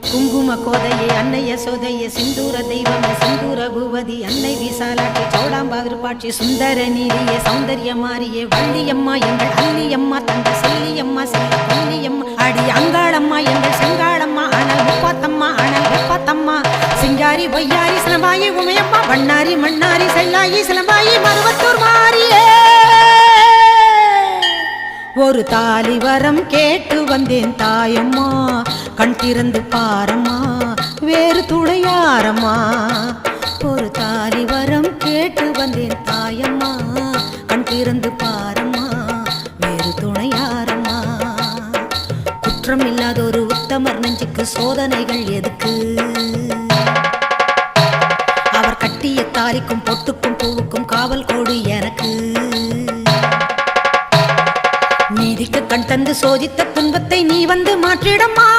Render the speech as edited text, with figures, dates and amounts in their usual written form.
குங்கும கோதையே அன்னைய சோதையே சிந்தூர தெய்வமே சிந்தூர பூவதி அன்னை விசாலாட்சி சௌடாம்பா விருப்பாட்சி சுந்தர நீரியே சௌந்தர்ய மாரியே வள்ளியம்மா எங்கள் அல்லியம்மா தங்க செல்லியம்மா செல்ல பொன்னியம்மா அடி அங்காளம்மா எங்கள் செங்காளம்மா அனல் முப்பாத்தம்மா அனல் வெப்பாத்தம்மா சிங்காரி பொய்யாரி சிலம்பாயி உமையம்மா வண்ணாரி மண்ணாரி செல்லாயி சிலம்பாயி மருவத்தூர் மாரியே ஒரு தாலி வரம் கேட்டு வந்தேன் தாயம்மா கண் திறந்து பாரம்மா வேறு துணையாரம்மா ஒரு தாலி வரம் கேட்டு வந்தேன் தாயம்மா கண் திறந்து பாரம்மா வேறு துணையாரம்மா குற்றம் இல்லாத ஒரு உத்தமர் நெஞ்சுக்கு சோதனைகள் எதுக்கு அவர் கட்டிய தாலிக்கும் பொட்டுக்கும் பூவுக்கும் காவல் கோடு எனக்கு நீதிக்கு கண் தந்து சோதித்த துன்பத்தை நீ வந்து மாற்றிடம்மா